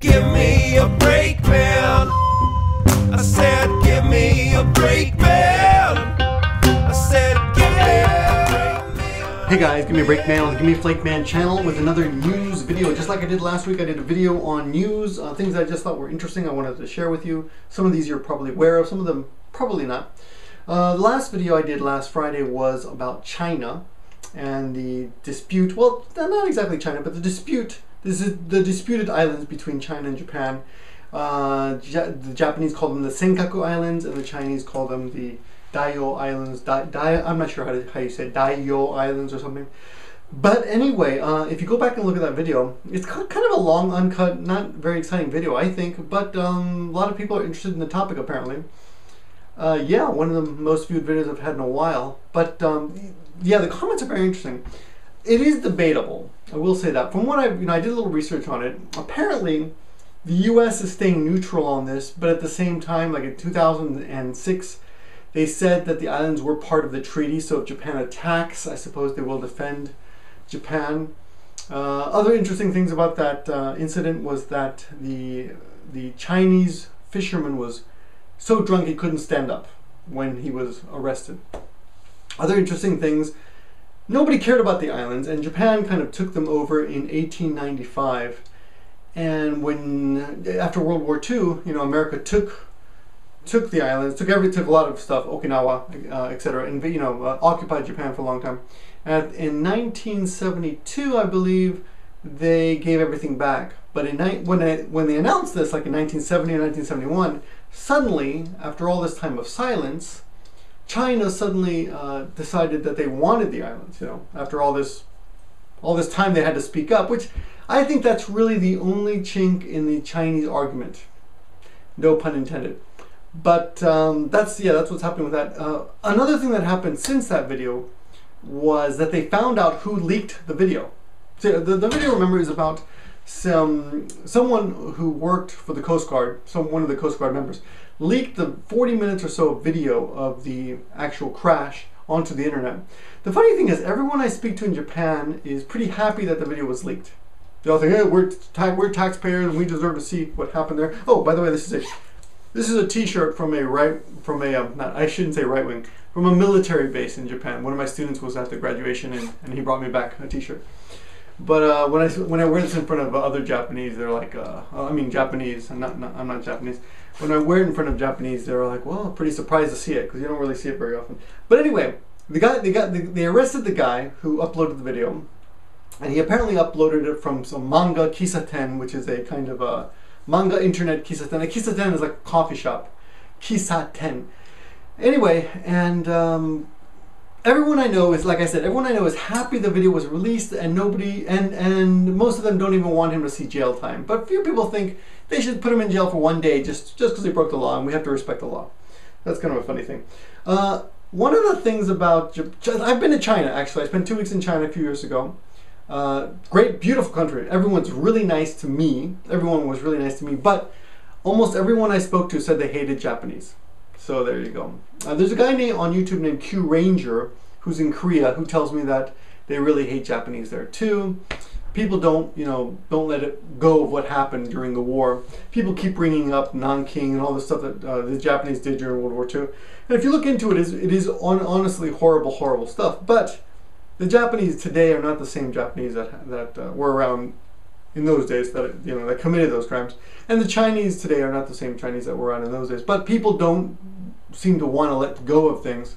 Give me a break, man. I said, give me a break, man. I said, give me a break, man. Hey guys, give me a break, man, on the gimmeaflakeman channel with another news video. Just like I did last week, I did a video on news, things I just thought were interesting I wanted to share with you. Some of these you're probably aware of, some of them probably not. The last video I did last Friday was about China and the dispute, well, not exactly China, but the dispute. This is the disputed islands between China and Japan. The Japanese call them the Senkaku Islands, and the Chinese call them the Daiyo Islands. I'm not sure how you say it, Daiyo Islands or something. But anyway, if you go back and look at that video, it's kind of a long, uncut, not very exciting video, I think. But a lot of people are interested in the topic, apparently. Yeah, one of the most viewed videos I've had in a while. But yeah, the comments are very interesting. It is debatable, I will say that. From what I did a little research on it. Apparently, the U.S. is staying neutral on this, but at the same time, like in 2006, they said that the islands were part of the treaty. So if Japan attacks, I suppose they will defend Japan. Other interesting things about that incident was that the Chinese fisherman was so drunk he couldn't stand up when he was arrested. Other interesting things. Nobody cared about the islands, and Japan kind of took them over in 1895. And after World War II, America took the islands, took a lot of stuff, Okinawa, etc., and occupied Japan for a long time. And in 1972, I believe, they gave everything back. But when they announced this, like in 1970 and 1971, suddenly, after all this time of silence, China suddenly decided that they wanted the islands. After all this time they had to speak up, which I think that's really the only chink in the Chinese argument. No pun intended. But that's what's happening with that. Another thing that happened since that video was that they found out who leaked the video. So the video, remember, is about someone who worked for the Coast Guard, one of the Coast Guard members, leaked the 40 minutes or so video of the actual crash onto the internet. The funny thing is, everyone I speak to in Japan is pretty happy that the video was leaked. They all think, hey, we're taxpayers and we deserve to see what happened there. Oh, by the way, this is a T-shirt from I shouldn't say right wing, from a military base in Japan. One of my students was at the graduation and he brought me back a T-shirt. But when I wear this in front of other Japanese, they're like, I mean Japanese. I'm not Japanese. When I wear it in front of Japanese, they're like, well, pretty surprised to see it because you don't really see it very often. But anyway, they arrested the guy who uploaded the video, and he apparently uploaded it from some manga kisaten, which is a kind of a manga internet kisaten. A kisaten is like a coffee shop. Kisaten. Anyway, and everyone I know is, like I said, everyone I know is happy the video was released, and and most of them don't even want him to see jail time. But few people think they should put him in jail for one day just because he broke the law, and we have to respect the law. That's kind of a funny thing. One of the things about I've been to China, actually. I spent 2 weeks in China a few years ago. Great, beautiful country. Everyone's really nice to me. Everyone was really nice to me, but almost everyone I spoke to said they hated Japanese. So there you go. There's a guy on YouTube named Q Ranger who's in Korea who tells me that they really hate Japanese there too. People don't let it go of what happened during the war. People keep bringing up Nanking and all the stuff that the Japanese did during World War II. And if you look into it, it is honestly horrible stuff. But the Japanese today are not the same Japanese that were around in those days that committed those crimes. And the Chinese today are not the same Chinese that were around in those days. But people don't seem to want to let go of things.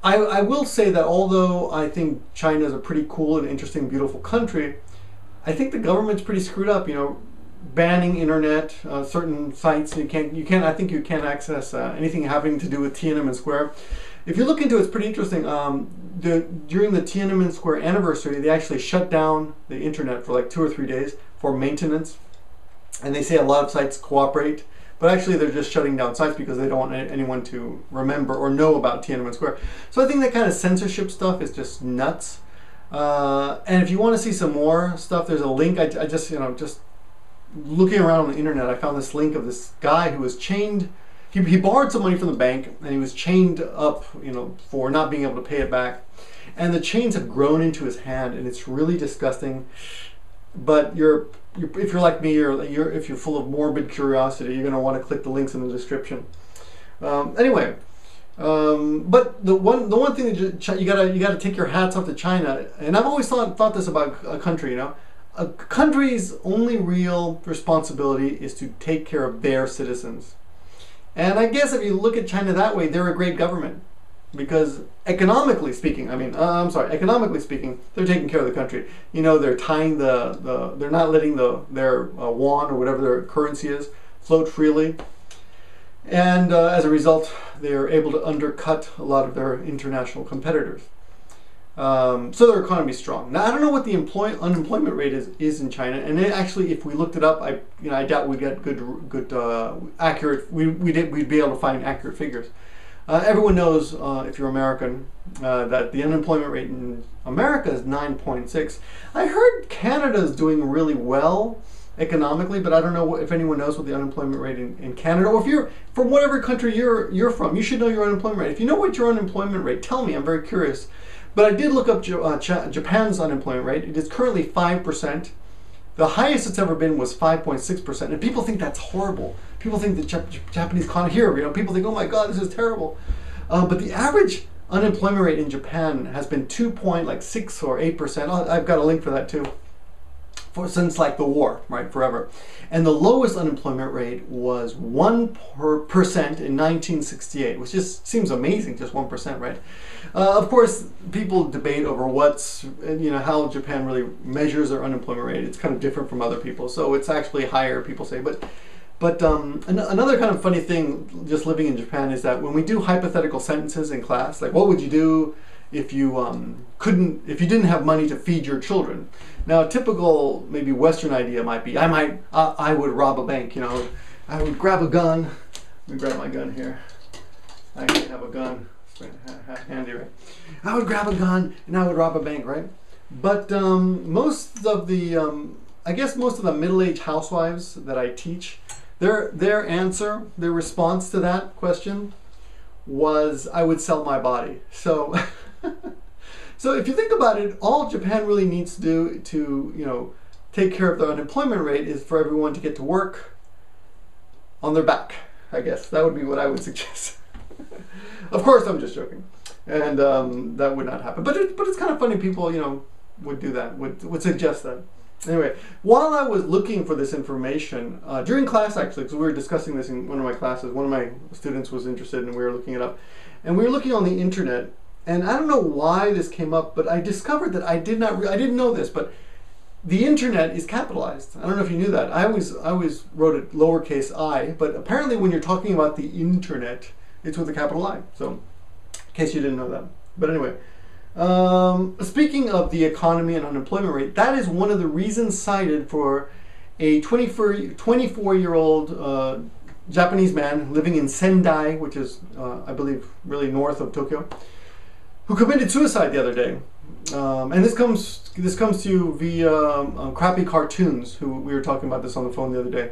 I will say that although I think China is a pretty cool and interesting, beautiful country, I think the government's pretty screwed up. Banning internet, certain sites. I think you can't access anything having to do with Tiananmen Square. If you look into it, it's pretty interesting. During the Tiananmen Square anniversary, they actually shut down the internet for like 2 or 3 days for maintenance, and they say a lot of sites cooperate. But actually, they're just shutting down sites because they don't want anyone to remember or know about Tiananmen Square. So I think that kind of censorship stuff is just nuts. And if you want to see some more stuff, there's a link. I just looking around on the internet, I found this link of this guy who was chained. He borrowed some money from the bank, and he was chained up, for not being able to pay it back. And the chains have grown into his hand, and it's really disgusting. But if you're like me, if you're full of morbid curiosity, you're going to want to click the links in the description. Anyway, but the one thing that you gotta take your hats off to China, and I've always thought this about a country. You know, a country's only real responsibility is to take care of their citizens. And I guess if you look at China that way, they're a great government. Because economically speaking, economically speaking, they're taking care of the country. You know, they're tying they're not letting their yuan or whatever their currency is float freely. And as a result, they're able to undercut a lot of their international competitors. So their economy is strong. Now, I don't know what the unemployment rate is in China, and actually, if we looked it up, I doubt we'd get good accurate. We'd be able to find accurate figures. Everyone knows, if you're American, that the unemployment rate in America is 9.6. I heard Canada is doing really well economically, but I don't know if anyone knows what the unemployment rate in Canada, or if you're from whatever country you're from, you should know your unemployment rate. If you know what your unemployment rate, tell me. I'm very curious. But I did look up Japan's unemployment rate. It is currently 5%. The highest it's ever been was 5.6%, and people think that's horrible. People think the Japanese economy here, you know, people think, oh my God, this is terrible. But the average unemployment rate in Japan has been 2.6 or 8%. I've got a link for that too. Since like the war, right, forever. And the lowest unemployment rate was 1% in 1968, which just seems amazing, just 1%, right? Of course, people debate over how Japan really measures their unemployment rate. It's kind of different from other people, so it's actually higher, people say. But another kind of funny thing, just living in Japan, is that when we do hypothetical sentences in class, like what would you do if you didn't have money to feed your children? Now, a typical maybe Western idea might be, I would rob a bank. You know, I would grab a gun. Let me grab my gun here. I actually have a gun. It's handy, right? I would grab a gun and I would rob a bank, right? But most of the middle-aged housewives that I teach, their response to that question was, I would sell my body. So. So if you think about it, all Japan really needs to do to, take care of the unemployment rate is for everyone to get to work on their back. I guess that would be what I would suggest. Of course, I'm just joking, and that would not happen. But it's kind of funny people, would do that, would suggest that. Anyway, while I was looking for this information during class, actually, because we were discussing this in one of my classes, one of my students was interested, and we were looking it up, and we were looking on the internet. And I don't know why this came up, but I discovered that I didn't know this, but the internet is capitalized. I don't know if you knew that. I always wrote it lowercase I, but apparently when you're talking about the internet, it's with a capital I. So, in case you didn't know that. But anyway, speaking of the economy and unemployment rate, that is one of the reasons cited for a 24-year-old Japanese man living in Sendai, which is, I believe, really north of Tokyo, who committed suicide the other day. And this comes to you via Crappy Cartoons, who we were talking about this on the phone the other day.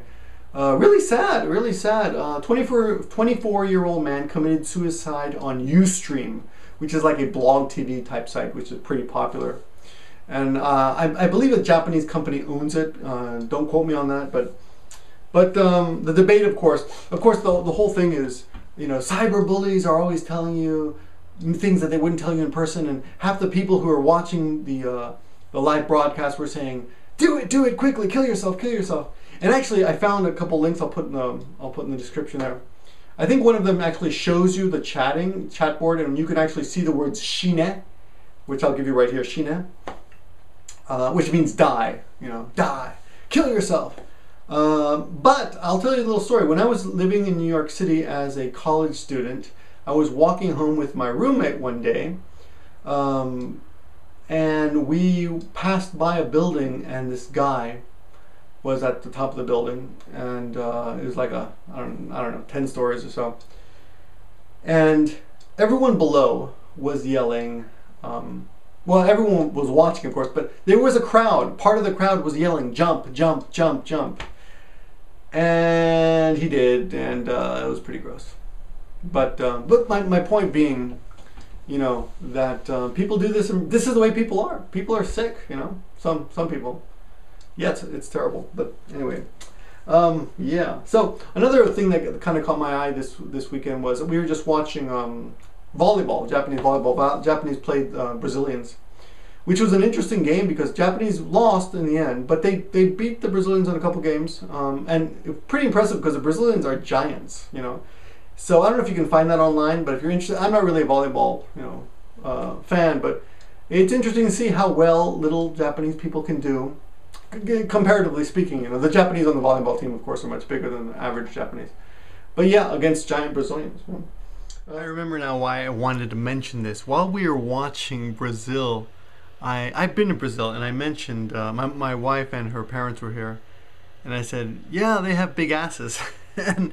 Really sad, really sad. 24-year-old man committed suicide on Ustream, which is like a blog TV type site, which is pretty popular. And I believe a Japanese company owns it. Don't quote me on that, but the debate, of course, the whole thing is, cyber bullies are always telling you things that they wouldn't tell you in person, and half the people who are watching the live broadcast were saying, do it quickly, kill yourself. And actually, I found a couple links I'll put in the description there. I think one of them actually shows you the chat board, and you can actually see the words shine, which I'll give you right here, shine, which means die, die, kill yourself. But I'll tell you a little story. When I was living in New York City as a college student, I was walking home with my roommate one day, and we passed by a building, and this guy was at the top of the building, and it was like I don't know, 10 stories or so. And everyone below was yelling, well, everyone was watching, of course, but there was a crowd. Part of the crowd was yelling, jump, jump, jump, jump. And he did, and it was pretty gross. But my point being, that people do this, and this is the way people are. People are sick, some people. Yeah, it's terrible. But anyway, yeah. So another thing that kind of caught my eye this weekend was we were just watching volleyball, Japanese volleyball. Japanese played Brazilians, which was an interesting game because Japanese lost in the end, but they beat the Brazilians in a couple games, and pretty impressive because the Brazilians are giants, you know. So I don't know if you can find that online, but if you're interested, I'm not really a volleyball, you know, fan, but it's interesting to see how well little Japanese people can do, comparatively speaking. You know, the Japanese on the volleyball team, of course, are much bigger than the average Japanese. But yeah, against giant Brazilians. I remember now why I wanted to mention this. While we were watching Brazil, I've been to Brazil, and I mentioned my wife and her parents were here, and I said, yeah, they have big asses. And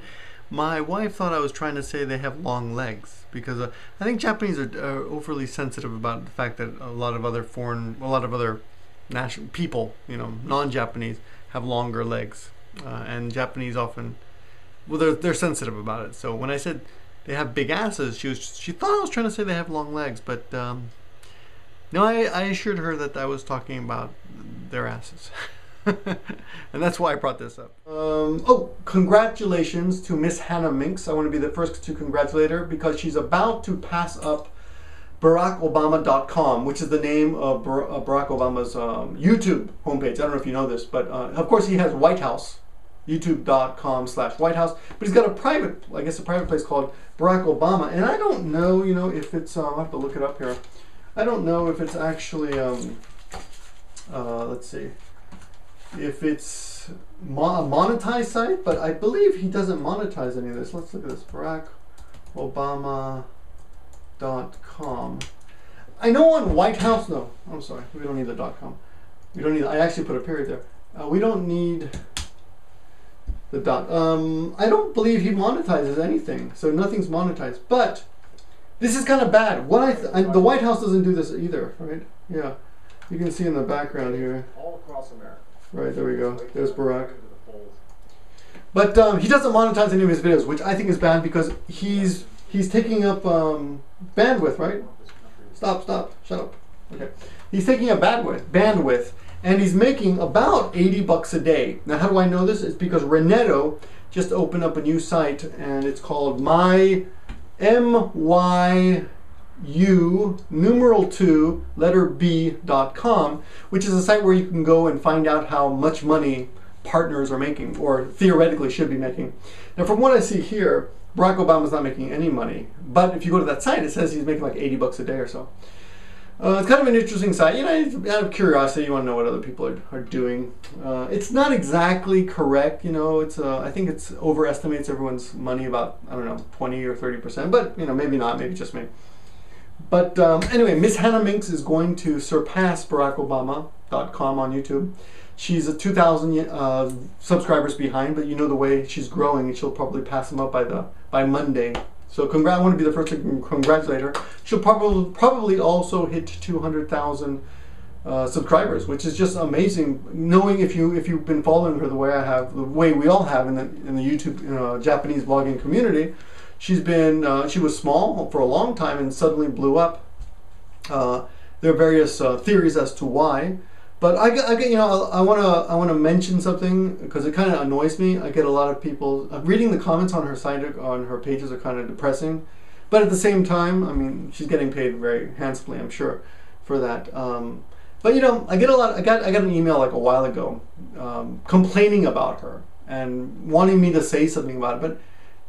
my wife thought I was trying to say they have long legs, because I think Japanese are overly sensitive about the fact that a lot of other national people, you know, non-Japanese, have longer legs, and Japanese often, well, they're sensitive about it. So when I said they have big asses, she thought I was trying to say they have long legs, but no, I assured her that I was talking about their asses. And that's why I brought this up. Oh, congratulations to misshannahminx. I want to be the first to congratulate her because she's about to pass up barackobamadotcom, which is the name of Barack Obama's YouTube homepage. I don't know if you know this, but of course he has White House, youtube.com/White House, but he's got a private, I guess a private place called Barack Obama, and I don't know, you know, if it's, I'll have to look it up here. I don't know if it's actually, let's see, if it's a monetized site, but I believe he doesn't monetize any of this. Let's look at this, barackobamadotcom. I know on White House, no, I'm sorry, we don't need the .com. We don't need, I actually put a period there. We don't need the dot. I don't believe he monetizes anything, so nothing's monetized, but this is kind of bad. The White House doesn't do this either, right? Yeah, you can see in the background here. All across America. Right, there we go. There's Barack. But he doesn't monetize any of his videos, which I think is bad because he's taking up bandwidth, right? Stop, shut up. Okay. He's taking up bandwidth, and he's making about $80 a day. Now, how do I know this? It's because Renetto just opened up a new site, and it's called MYU2B.com, which is a site where you can go and find out how much money partners are making, or theoretically should be making. Now, from what I see here, Barack Obama's not making any money, but if you go to that site, it says he's making like $80 a day or so. It's kind of an interesting site. You know, out of curiosity, you want to know what other people are doing. It's not exactly correct, you know. It's I think it's overestimates everyone's money about, I don't know, 20 or 30%, but you know, maybe not, maybe just me. But anyway, misshannahminx is going to surpass barackobamadotcom on YouTube. She's 2,000 subscribers behind, but you know the way she's growing, she'll probably pass them up by Monday. So I want to be the first to congratulate her. She'll probably also hit 200,000 subscribers, which is just amazing. Knowing if you've been following her the way I have, the way we all have in the YouTube Japanese blogging community, she was small for a long time and suddenly blew up. There are various theories as to why. But I get, you know, I want to mention something because it kind of annoys me. I get a lot of people reading the comments on her site, on her pages, are kind of depressing. But at the same time, I mean, she's getting paid very handsomely, I'm sure, for that. But you know, I got an email like a while ago complaining about her and wanting me to say something about it. But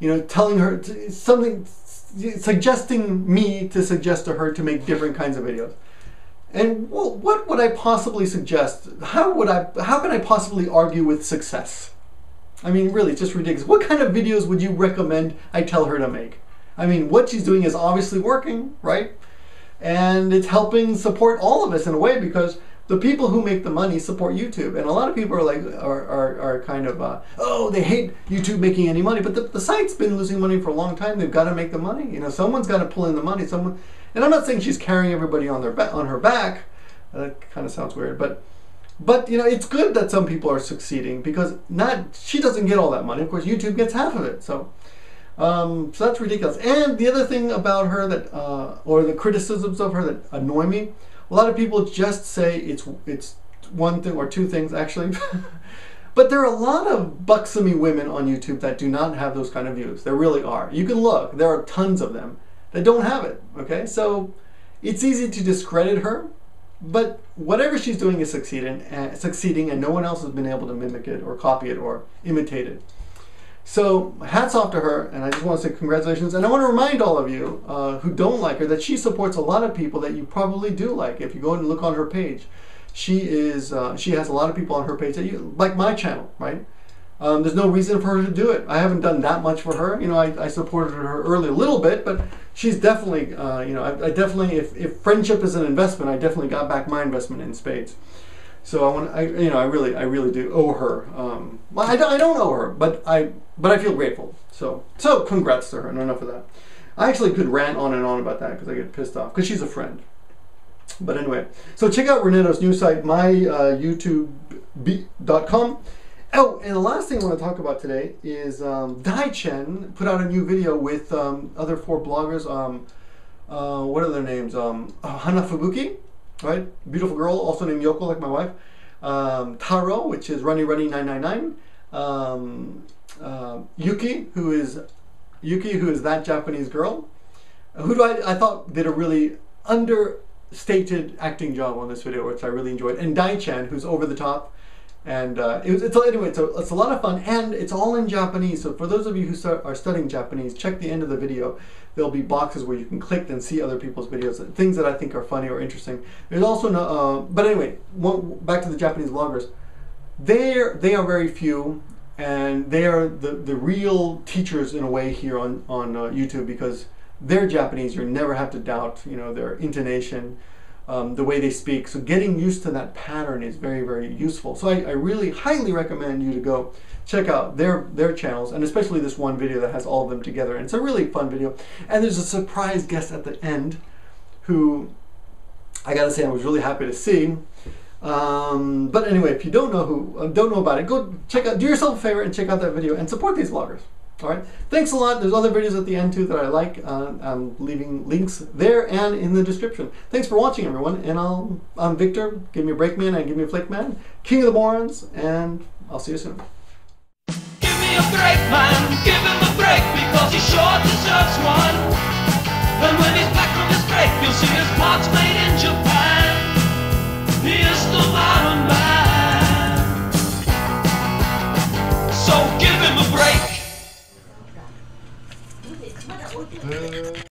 you know, telling her something, suggesting me to suggest to her to make different kinds of videos. And well, what would I possibly suggest? How can I possibly argue with success? I mean, really, it's just ridiculous. What kind of videos would you recommend I tell her to make? I mean, what she's doing is obviously working, right? And it's helping support all of us in a way because the people who make the money support YouTube. And a lot of people are like, are kind of, oh, they hate YouTube making any money. But the site's been losing money for a long time. They've got to make the money. You know, someone's got to pull in the money. And I'm not saying she's carrying everybody on her back. That kind of sounds weird, but you know, it's good that some people are succeeding because she doesn't get all that money. Of course, YouTube gets half of it. So that's ridiculous. And the other thing about her that, or the criticisms of her that annoy me, a lot of people just say it's one thing or two things actually. But there are a lot of buxomy women on YouTube that do not have those kind of views. There really are. You can look. There are tons of them that don't have it. Okay, so it's easy to discredit her, but whatever she's doing is succeeding, and no one else has been able to mimic it or copy it or imitate it. So hats off to her, and I just want to say congratulations. And I want to remind all of you who don't like her that she supports a lot of people that you probably do like. If you go and look on her page, she has a lot of people on her page that you like my channel, right? There's no reason for her to do it. I haven't done that much for her. You know, I supported her early a little bit, but she's definitely, you know, I definitely, if friendship is an investment, I definitely got back my investment in spades. So I really do owe her. Well, I don't owe her, but I feel grateful. So congrats to her, and enough of that. I actually could rant on and on about that because I get pissed off because she's a friend. But anyway, so check out Renetto's new site, myyoutube.com. Oh, and the last thing I want to talk about today is Daichen put out a new video with other 4 bloggers. What are their names? Hanafubuki, right? Beautiful girl, also named Yoko, like my wife. Taro, which is Runny 999. Yuki, who is that Japanese girl, who I thought did a really understated acting job on this video, which I really enjoyed. And Daichen, who's over the top. And it's a lot of fun, and it's all in Japanese. So for those of you who are studying Japanese, check the end of the video. There'll be boxes where you can click and see other people's videos, things that I think are funny or interesting. There's also no, but anyway, back to the Japanese vloggers. They are very few, and they are the real teachers in a way here on YouTube, because they're Japanese. You never have to doubt, you know, their intonation. The way they speak. So getting used to that pattern is very, very useful. So I really highly recommend you to go check out their channels, and especially this one video that has all of them together. And it's a really fun video. And there's a surprise guest at the end who I gotta say I was really happy to see. But anyway, if you don't know about it, go check out, do yourself a favor and check out that video and support these vloggers. All right, thanks a lot. There's other videos at the end too that I like. I'm leaving links there and in the description. Thanks for watching, everyone. And I'm Victor, gimmeabreakman and gimmeaflakeman, king of the morons, and I'll see you soon. Give me a break, man, give him a break, because he sure deserves one. And when he's back from his break, you'll see his parts made